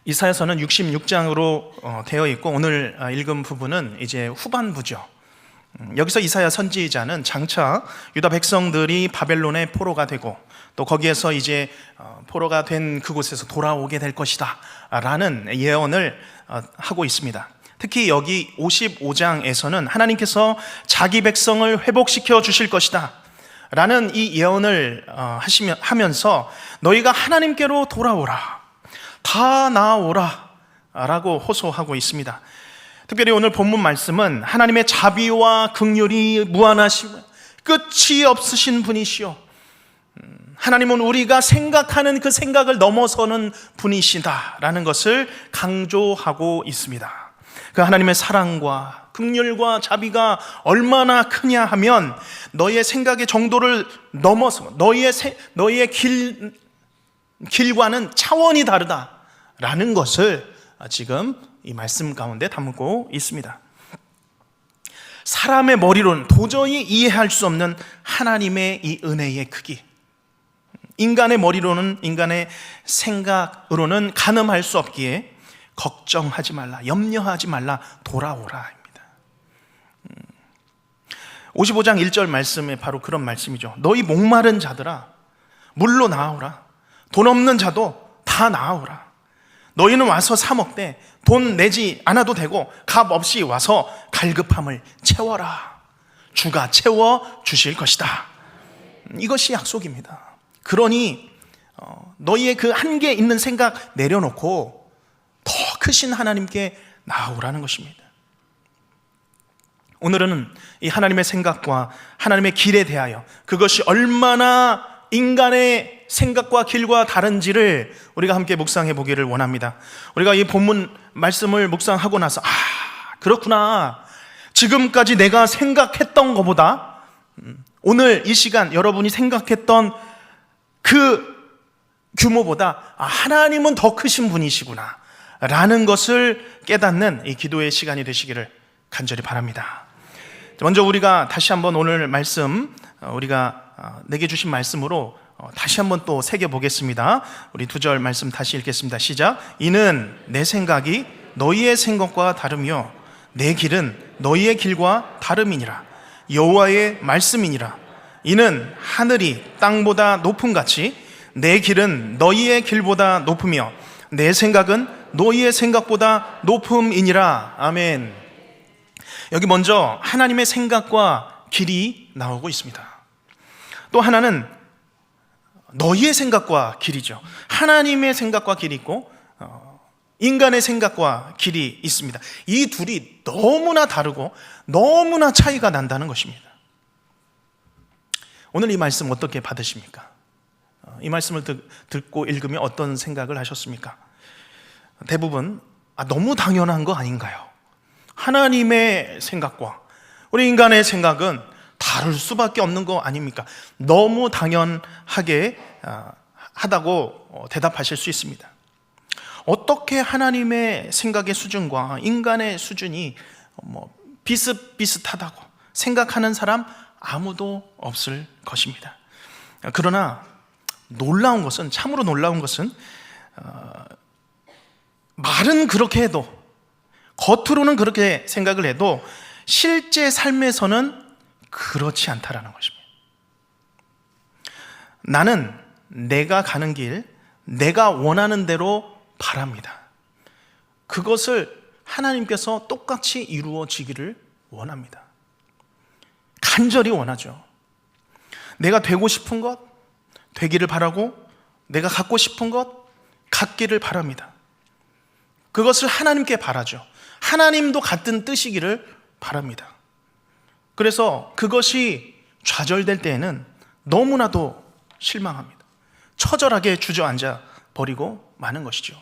이사야서는 66장으로 되어 있고 오늘 읽은 부분은 이제 후반부죠. 여기서 이사야 선지자는 장차 유다 백성들이 바벨론의 포로가 되고 또 거기에서 이제 포로가 된 그곳에서 돌아오게 될 것이다 라는 예언을 하고 있습니다. 특히 여기 55장에서는 하나님께서 자기 백성을 회복시켜 주실 것이다 라는 이 예언을 하면서 너희가 하나님께로 돌아오라, 다 나아오라 라고 호소하고 있습니다. 특별히 오늘 본문 말씀은 하나님의 자비와 긍휼이 무한하시고 끝이 없으신 분이시오, 하나님은 우리가 생각하는 그 생각을 넘어서는 분이시다 라는 것을 강조하고 있습니다. 그 하나님의 사랑과 긍휼과 자비가 얼마나 크냐 하면 너희의 생각의 정도를 넘어서 너희의 길과는 차원이 다르다라는 것을 지금 이 말씀 가운데 담고 있습니다. 사람의 머리로는 도저히 이해할 수 없는 하나님의 이 은혜의 크기, 인간의 머리로는, 인간의 생각으로는 가늠할 수 없기에 걱정하지 말라, 염려하지 말라, 돌아오라. 55장 1절 말씀에 바로 그런 말씀이죠. 너희 목마른 자들아 물로 나아오라, 돈 없는 자도 다 나아오라. 너희는 와서 사 먹되 돈 내지 않아도 되고 값 없이 와서 갈급함을 채워라. 주가 채워 주실 것이다. 이것이 약속입니다. 그러니 너희의 그 한계 있는 생각 내려놓고 더 크신 하나님께 나아오라는 것입니다. 오늘은 이 하나님의 생각과 하나님의 길에 대하여 그것이 얼마나 인간의 생각과 길과 다른지를 우리가 함께 묵상해 보기를 원합니다. 우리가 이 본문 말씀을 묵상하고 나서 그렇구나, 지금까지 내가 생각했던 것보다 오늘 이 시간 여러분이 생각했던 그 규모보다 하나님은 더 크신 분이시구나 라는 것을 깨닫는 이 기도의 시간이 되시기를 간절히 바랍니다. 먼저 우리가 다시 한번 오늘 말씀, 우리가 내게 주신 말씀으로 다시 한번 또 새겨보겠습니다. 우리 2절 말씀 다시 읽겠습니다. 시작. 이는 내 생각이 너희의 생각과 다르며 내 길은 너희의 길과 다름이니라. 여호와의 말씀이니라. 이는 하늘이 땅보다 높음같이 내 길은 너희의 길보다 높으며 내 생각은 너희의 생각보다 높음이니라. 아멘. 여기 먼저 하나님의 생각과 길이 나오고 있습니다. 또 하나는 너희의 생각과 길이죠. 하나님의 생각과 길이 있고 인간의 생각과 길이 있습니다. 이 둘이 너무나 다르고 너무나 차이가 난다는 것입니다. 오늘 이 말씀 어떻게 받으십니까? 이 말씀을 듣고 읽으면 어떤 생각을 하셨습니까? 대부분 너무 당연한 거 아닌가요? 하나님의 생각과 우리 인간의 생각은 다를 수밖에 없는 거 아닙니까? 너무 당연하게 하다고 대답하실 수 있습니다. 어떻게 하나님의 생각의 수준과 인간의 수준이 비슷비슷하다고 생각하는 사람 아무도 없을 것입니다. 그러나 놀라운 것은, 참으로 놀라운 것은 말은 그렇게 해도, 겉으로는 그렇게 생각을 해도 실제 삶에서는 그렇지 않다라는 것입니다. 나는 내가 가는 길, 내가 원하는 대로 바랍니다. 그것을 하나님께서 똑같이 이루어지기를 원합니다. 간절히 원하죠. 내가 되고 싶은 것 되기를 바라고, 내가 갖고 싶은 것 갖기를 바랍니다. 그것을 하나님께 바라죠. 하나님도 같은 뜻이기를 바랍니다. 그래서 그것이 좌절될 때에는 너무나도 실망합니다. 처절하게 주저앉아 버리고 마는 것이죠.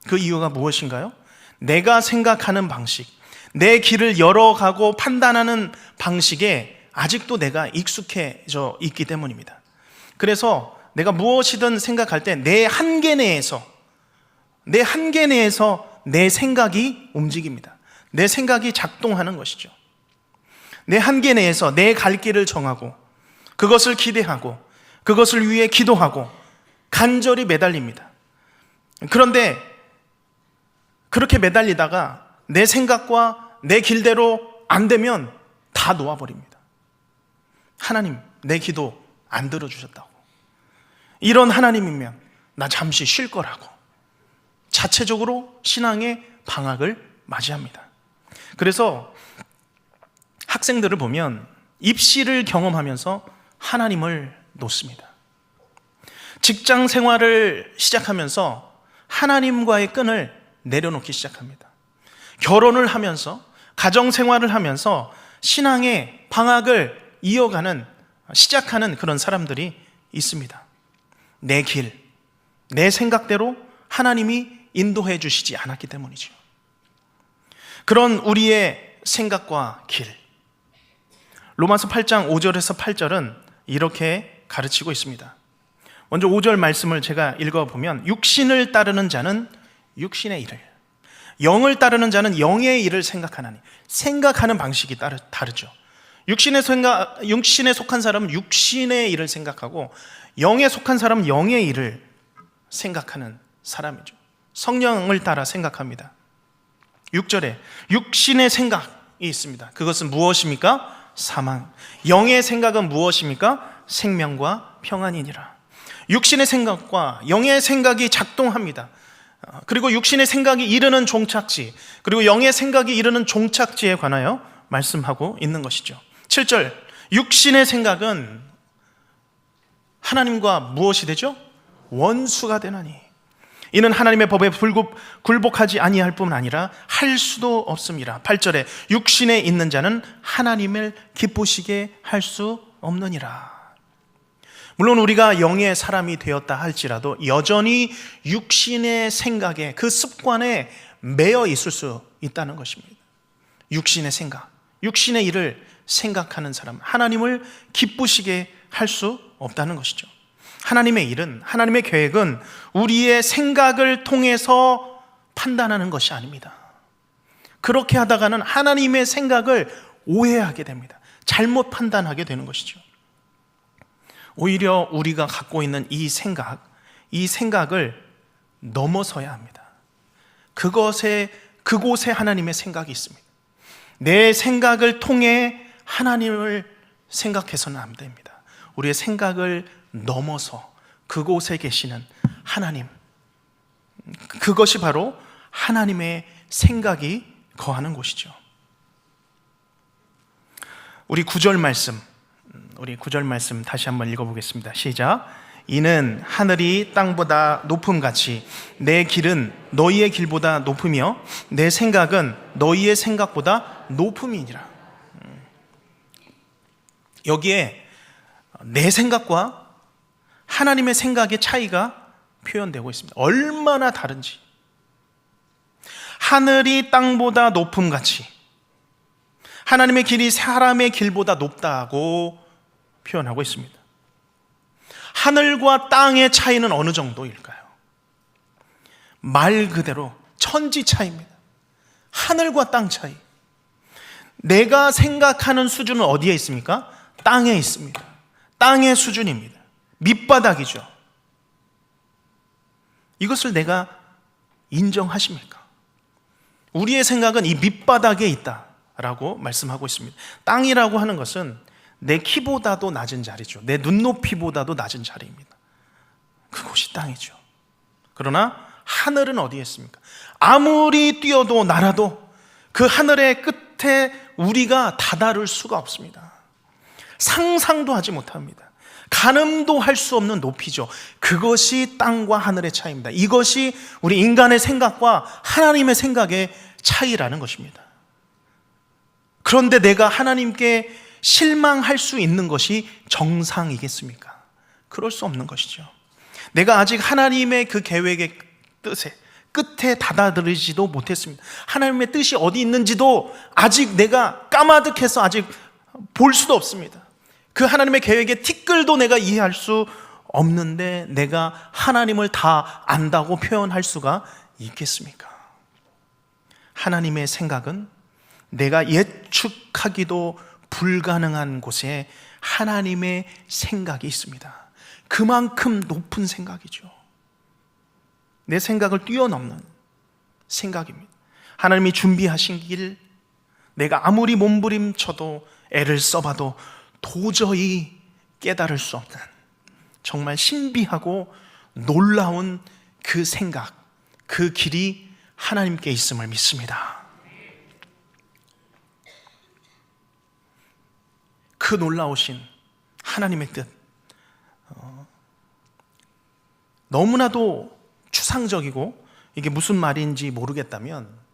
그 이유가 무엇인가요? 내가 생각하는 방식, 내 길을 열어가고 판단하는 방식에 아직도 내가 익숙해져 있기 때문입니다. 그래서 내가 무엇이든 생각할 때 내 한계 내에서 내 생각이 움직입니다. 내 생각이 작동하는 것이죠. 내 한계 내에서 내 갈 길을 정하고 그것을 기대하고 그것을 위해 기도하고 간절히 매달립니다. 그런데 그렇게 매달리다가 내 생각과 내 길대로 안 되면 다 놓아버립니다. 하나님, 내 기도 안 들어주셨다고. 이런 하나님이면 나 잠시 쉴 거라고 자체적으로 신앙의 방학을 맞이합니다. 그래서 학생들을 보면 입시를 경험하면서 하나님을 놓습니다. 직장 생활을 시작하면서 하나님과의 끈을 내려놓기 시작합니다. 결혼을 하면서, 가정 생활을 하면서 신앙의 방학을 시작하는 그런 사람들이 있습니다. 내 길, 내 생각대로 하나님이 인도해 주시지 않았기 때문이죠. 그런 우리의 생각과 길, 로마서 8장 5절에서 8절은 이렇게 가르치고 있습니다. 먼저 5절 말씀을 제가 읽어보면, 육신을 따르는 자는 육신의 일을, 영을 따르는 자는 영의 일을 생각하나니. 생각하는 방식이 다르죠. 육신에 속한 사람은 육신의 일을 생각하고, 영에 속한 사람은 영의 일을 생각하는 사람이죠. 성령을 따라 생각합니다. 6절에 육신의 생각이 있습니다. 그것은 무엇입니까? 사망. 영의 생각은 무엇입니까? 생명과 평안이니라. 육신의 생각과 영의 생각이 작동합니다. 그리고 육신의 생각이 이르는 종착지, 그리고 영의 생각이 이르는 종착지에 관하여 말씀하고 있는 것이죠. 7절, 육신의 생각은 하나님과 무엇이 되죠? 원수가 되나니. 이는 하나님의 법에 굴복하지 아니할 뿐 아니라 할 수도 없습니다. 8절에 육신에 있는 자는 하나님을 기쁘시게 할 수 없느니라. 물론 우리가 영의 사람이 되었다 할지라도 여전히 육신의 생각에, 그 습관에 매여 있을 수 있다는 것입니다. 육신의 생각, 육신의 일을 생각하는 사람, 하나님을 기쁘시게 할 수 없다는 것이죠. 하나님의 일은, 하나님의 계획은 우리의 생각을 통해서 판단하는 것이 아닙니다. 그렇게 하다가는 하나님의 생각을 오해하게 됩니다. 잘못 판단하게 되는 것이죠. 오히려 우리가 갖고 있는 이 생각을 넘어서야 합니다. 그곳에 하나님의 생각이 있습니다. 내 생각을 통해 하나님을 생각해서는 안 됩니다. 우리의 생각을 넘어서 그곳에 계시는 하나님, 그것이 바로 하나님의 생각이 거하는 곳이죠. 우리 9절 말씀 다시 한번 읽어보겠습니다. 시작. 이는 하늘이 땅보다 높음같이 내 길은 너희의 길보다 높으며 내 생각은 너희의 생각보다 높음이니라. 여기에 내 생각과 하나님의 생각의 차이가 표현되고 있습니다. 얼마나 다른지. 하늘이 땅보다 높음같이, 하나님의 길이 사람의 길보다 높다고 표현하고 있습니다. 하늘과 땅의 차이는 어느 정도일까요? 말 그대로 천지 차이입니다. 하늘과 땅 차이. 내가 생각하는 수준은 어디에 있습니까? 땅에 있습니다. 땅의 수준입니다. 밑바닥이죠. 이것을 내가 인정하십니까? 우리의 생각은 이 밑바닥에 있다라고 말씀하고 있습니다. 땅이라고 하는 것은 내 키보다도 낮은 자리죠. 내 눈높이보다도 낮은 자리입니다. 그곳이 땅이죠. 그러나 하늘은 어디에 있습니까? 아무리 뛰어도 날아도 그 하늘의 끝에 우리가 다다를 수가 없습니다. 상상도 하지 못합니다. 가늠도 할 수 없는 높이죠. 그것이 땅과 하늘의 차이입니다. 이것이 우리 인간의 생각과 하나님의 생각의 차이라는 것입니다. 그런데 내가 하나님께 실망할 수 있는 것이 정상이겠습니까? 그럴 수 없는 것이죠. 내가 아직 하나님의 그 계획의 뜻에, 끝에 다다르지도 못했습니다. 하나님의 뜻이 어디 있는지도 아직 내가 까마득해서 아직 볼 수도 없습니다. 그 하나님의 계획의 티끌도 내가 이해할 수 없는데 내가 하나님을 다 안다고 표현할 수가 있겠습니까? 하나님의 생각은 내가 예측하기도 불가능한 곳에 하나님의 생각이 있습니다. 그만큼 높은 생각이죠. 내 생각을 뛰어넘는, 생각입니다. 하나님이 준비하신 길, 내가 아무리 몸부림쳐도 애를 써봐도 도저히 깨달을 수 없는 정말 신비하고 놀라운 그 생각, 그 길이 하나님께 있음을 믿습니다. 그 놀라우신 하나님의 뜻, 너무나도 추상적이고 이게 무슨 말인지 모르겠다면,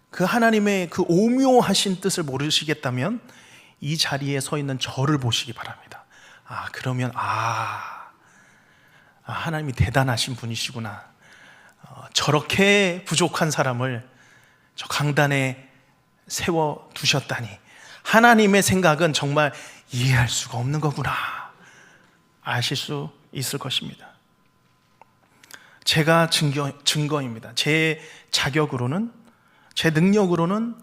그 하나님의 그 오묘하신 뜻을 모르시겠다면 이 자리에 서 있는 저를 보시기 바랍니다. 그러면 하나님이 대단하신 분이시구나. 저렇게 부족한 사람을 저 강단에 세워두셨다니, 하나님의 생각은 정말 이해할 수가 없는 거구나 아실 수 있을 것입니다. 제가 증거입니다. 제 자격으로는, 제 능력으로는,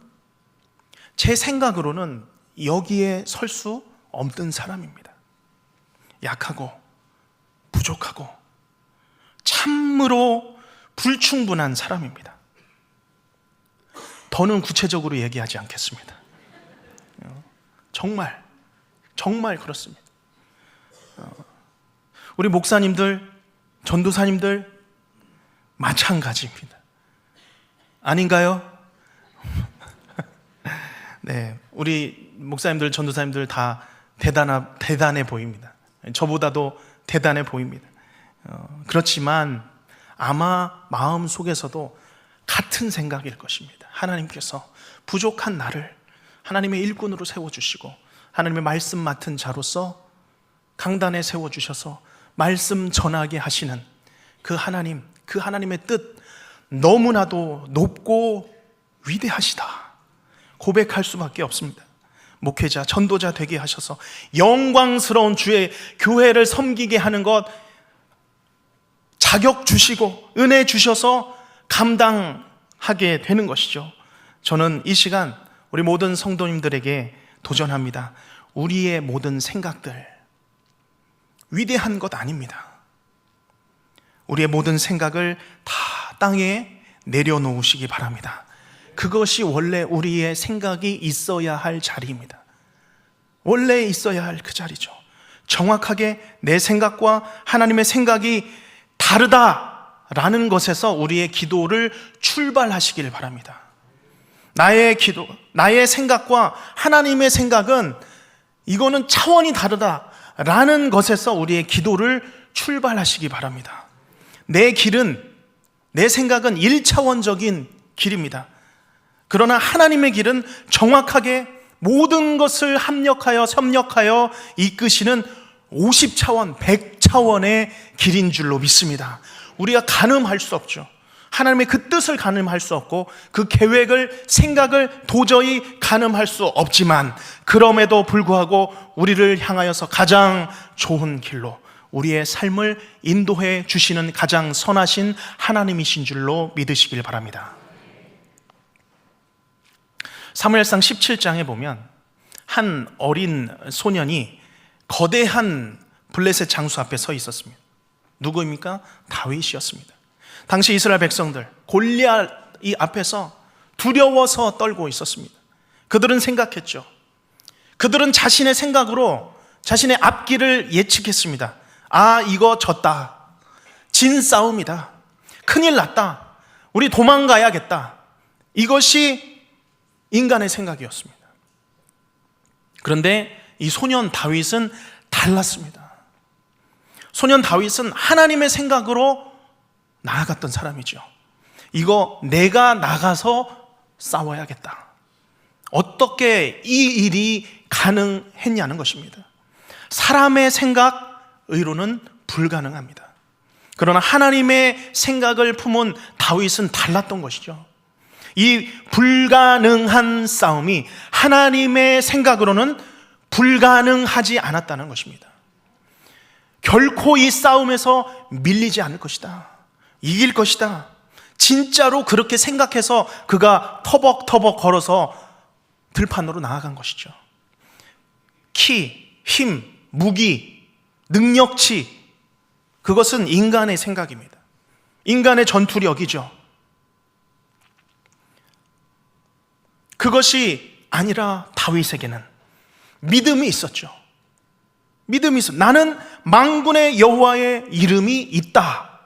제 생각으로는 여기에 설 수 없는 사람입니다. 약하고 부족하고 참으로 불충분한 사람입니다. 더는 구체적으로 얘기하지 않겠습니다. 정말 그렇습니다. 우리 목사님들, 전도사님들 마찬가지입니다. 아닌가요? 네, 우리 목사님들, 전도사님들 다 대단해 보입니다. 저보다도 대단해 보입니다. 그렇지만 아마 마음 속에서도 같은 생각일 것입니다. 하나님께서 부족한 나를 하나님의 일꾼으로 세워주시고 하나님의 말씀 맡은 자로서 강단에 세워주셔서 말씀 전하게 하시는 그 하나님, 그 하나님의 뜻, 너무나도 높고 위대하시다 고백할 수밖에 없습니다. 목회자, 전도자 되게 하셔서 영광스러운 주의 교회를 섬기게 하는 것 자격 주시고 은혜 주셔서 감당하게 되는 것이죠. 저는 이 시간 우리 모든 성도님들에게 도전합니다. 우리의 모든 생각들 위대한 것 아닙니다. 우리의 모든 생각을 다 땅에 내려놓으시기 바랍니다. 그것이 원래 우리의 생각이 있어야 할 자리입니다. 원래 있어야 할 그 자리죠. 정확하게 내 생각과 하나님의 생각이 다르다라는 것에서 우리의 기도를 출발하시기를 바랍니다. 나의 기도, 나의 생각과 하나님의 생각은 이거는 차원이 다르다라는 것에서 우리의 기도를 출발하시기 바랍니다. 내 길은, 내 생각은 1차원적인 길입니다. 그러나 하나님의 길은 정확하게 모든 것을 합력하여 협력하여 이끄시는 50차원, 100차원의 길인 줄로 믿습니다. 우리가 가늠할 수 없죠. 하나님의 그 뜻을 가늠할 수 없고 그 계획을, 생각을 도저히 가늠할 수 없지만, 그럼에도 불구하고 우리를 향하여서 가장 좋은 길로 우리의 삶을 인도해 주시는 가장 선하신 하나님이신 줄로 믿으시길 바랍니다. 사무엘상 17장에 보면 한 어린 소년이 거대한 블레셋 장수 앞에 서 있었습니다. 누구입니까? 다윗이었습니다. 당시 이스라엘 백성들 골리앗이 앞에서 두려워서 떨고 있었습니다. 그들은 생각했죠. 그들은 자신의 생각으로 자신의 앞길을 예측했습니다. 이거 졌다. 진 싸움이다. 큰일 났다. 우리 도망가야겠다. 이것이 인간의 생각이었습니다. 그런데 이 소년 다윗은 달랐습니다. 소년 다윗은 하나님의 생각으로 나아갔던 사람이죠. 이거 내가 나가서 싸워야겠다. 어떻게 이 일이 가능했냐는 것입니다. 사람의 생각으로는 불가능합니다. 그러나 하나님의 생각을 품은 다윗은 달랐던 것이죠. 이 불가능한 싸움이 하나님의 생각으로는 불가능하지 않았다는 것입니다. 결코 이 싸움에서 밀리지 않을 것이다. 이길 것이다. 진짜로 그렇게 생각해서 그가 터벅터벅 걸어서 들판으로 나아간 것이죠. 키, 힘, 무기, 능력치, 그것은 인간의 생각입니다. 인간의 전투력이죠. 그것이 아니라 다윗에게는 믿음이 있었죠. 믿음이 있어. 나는 만군의 여호와의 이름이 있다.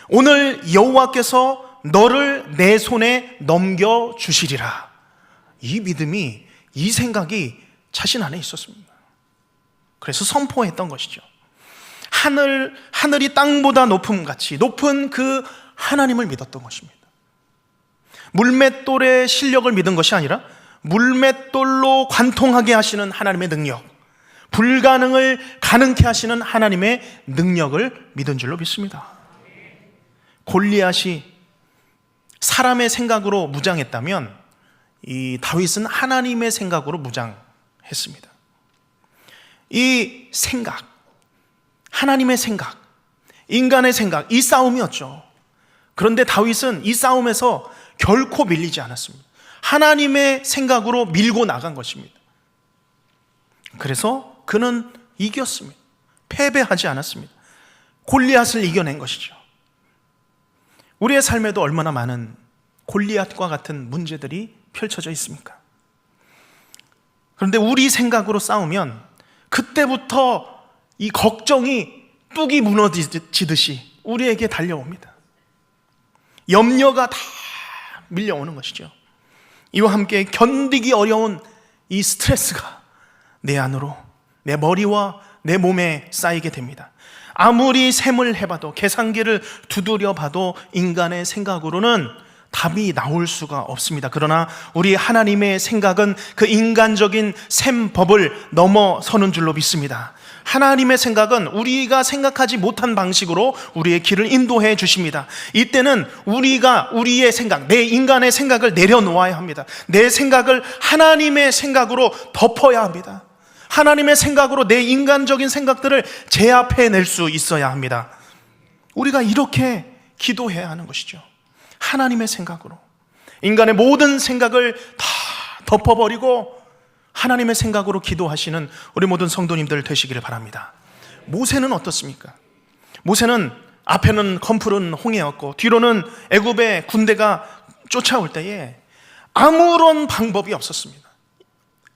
오늘 여호와께서 너를 내 손에 넘겨주시리라. 이 믿음이, 이 생각이 자신 안에 있었습니다. 그래서 선포했던 것이죠. 하늘이 땅보다 높음 같이 높은 그 하나님을 믿었던 것입니다. 물맷돌의 실력을 믿은 것이 아니라 물맷돌로 관통하게 하시는 하나님의 능력, 불가능을 가능케 하시는 하나님의 능력을 믿은 줄로 믿습니다. 골리앗이 사람의 생각으로 무장했다면 이 다윗은 하나님의 생각으로 무장했습니다. 이 생각, 하나님의 생각, 인간의 생각, 이 싸움이었죠. 그런데 다윗은 이 싸움에서 결코 밀리지 않았습니다. 하나님의 생각으로 밀고 나간 것입니다. 그래서 그는 이겼습니다. 패배하지 않았습니다. 골리앗을 이겨낸 것이죠. 우리의 삶에도 얼마나 많은 골리앗과 같은 문제들이 펼쳐져 있습니까? 그런데 우리 생각으로 싸우면 그때부터 이 걱정이 뚝이 무너지듯이 우리에게 달려옵니다. 염려가 다 밀려오는 것이죠. 이와 함께 견디기 어려운 이 스트레스가 내 안으로, 내 머리와 내 몸에 쌓이게 됩니다. 아무리 셈을 해봐도, 계산기를 두드려 봐도 인간의 생각으로는 답이 나올 수가 없습니다. 그러나 우리 하나님의 생각은 그 인간적인 셈법을 넘어서는 줄로 믿습니다. 하나님의 생각은 우리가 생각하지 못한 방식으로 우리의 길을 인도해 주십니다. 이때는 우리의 생각, 내 인간의 생각을 내려놓아야 합니다. 내 생각을 하나님의 생각으로 덮어야 합니다. 하나님의 생각으로 내 인간적인 생각들을 제압해낼 수 있어야 합니다. 우리가 이렇게 기도해야 하는 것이죠. 하나님의 생각으로 인간의 모든 생각을 다 덮어버리고 하나님의 생각으로 기도하시는 우리 모든 성도님들 되시기를 바랍니다. 모세는 어떻습니까? 모세는 앞에는 검푸른 홍해였고 뒤로는 애굽의 군대가 쫓아올 때에 아무런 방법이 없었습니다.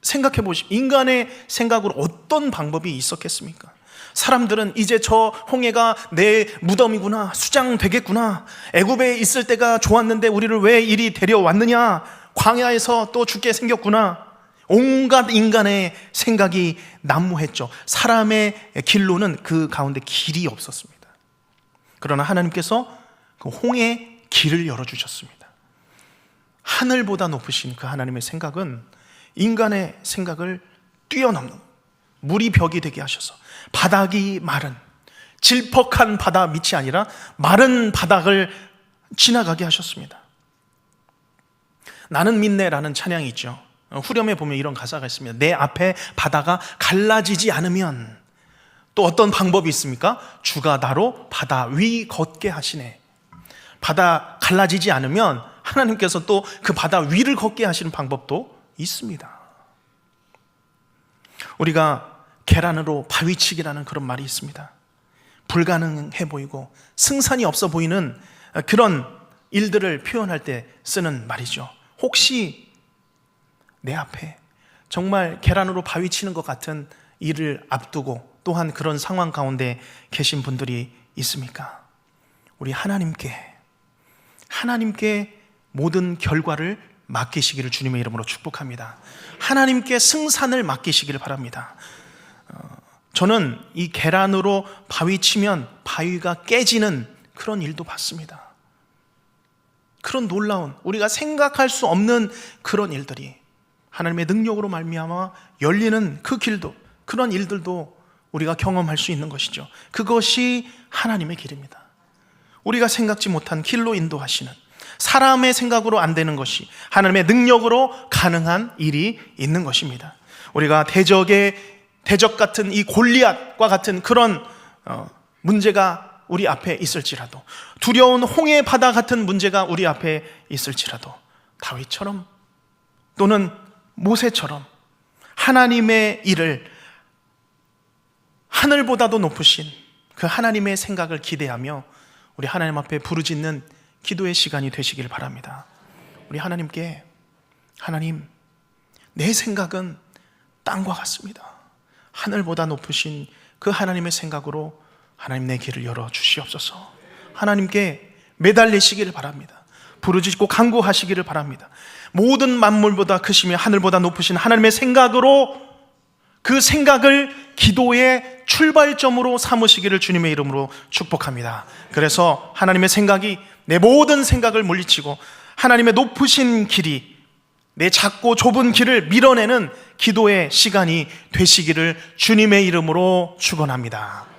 생각해 보십시오. 인간의 생각으로 어떤 방법이 있었겠습니까? 사람들은 이제 저 홍해가 내 무덤이구나, 수장 되겠구나, 애굽에 있을 때가 좋았는데 우리를 왜 이리 데려왔느냐, 광야에서 또 죽게 생겼구나, 온갖 인간의 생각이 난무했죠. 사람의 길로는 그 가운데 길이 없었습니다. 그러나 하나님께서 그 홍해의 길을 열어주셨습니다. 하늘보다 높으신 그 하나님의 생각은 인간의 생각을 뛰어넘는, 물이 벽이 되게 하셔서 바닥이 마른, 질퍽한 바다 밑이 아니라 마른 바닥을 지나가게 하셨습니다. 나는 믿네라는 찬양이 있죠. 후렴에 보면 이런 가사가 있습니다. 내 앞에 바다가 갈라지지 않으면 또 어떤 방법이 있습니까? 주가 나로 바다 위 걷게 하시네. 바다 갈라지지 않으면 하나님께서 또 그 바다 위를 걷게 하시는 방법도 있습니다. 우리가 계란으로 바위치기라는 그런 말이 있습니다. 불가능해 보이고 승산이 없어 보이는 그런 일들을 표현할 때 쓰는 말이죠. 혹시 내 앞에 정말 계란으로 바위치는 것 같은 일을 앞두고 또한 그런 상황 가운데 계신 분들이 있습니까? 우리 하나님께 모든 결과를 맡기시기를 주님의 이름으로 축복합니다. 하나님께 승산을 맡기시기를 바랍니다. 저는 이 계란으로 바위 치면 바위가 깨지는 그런 일도 봤습니다. 그런 놀라운, 우리가 생각할 수 없는 그런 일들이 하나님의 능력으로 말미암아 열리는 그 길도, 그런 일들도 우리가 경험할 수 있는 것이죠. 그것이 하나님의 길입니다. 우리가 생각지 못한 길로 인도하시는, 사람의 생각으로 안 되는 것이 하나님의 능력으로 가능한 일이 있는 것입니다. 우리가 대적 같은 이 골리앗과 같은 그런 문제가 우리 앞에 있을지라도, 두려운 홍해 바다 같은 문제가 우리 앞에 있을지라도 다윗처럼 또는 모세처럼 하나님의 일을, 하늘보다도 높으신 그 하나님의 생각을 기대하며 우리 하나님 앞에 부르짖는 기도의 시간이 되시길 바랍니다. 우리 하나님께 하나님, 내 생각은 땅과 같습니다. 하늘보다 높으신 그 하나님의 생각으로 하나님 내 길을 열어주시옵소서. 하나님께 매달리시기를 바랍니다. 부르짖고 간구하시기를 바랍니다. 모든 만물보다 크시며 하늘보다 높으신 하나님의 생각으로, 그 생각을 기도의 출발점으로 삼으시기를 주님의 이름으로 축복합니다. 그래서 하나님의 생각이 내 모든 생각을 물리치고 하나님의 높으신 길이 내 작고 좁은 길을 밀어내는 기도의 시간이 되시기를 주님의 이름으로 축원합니다.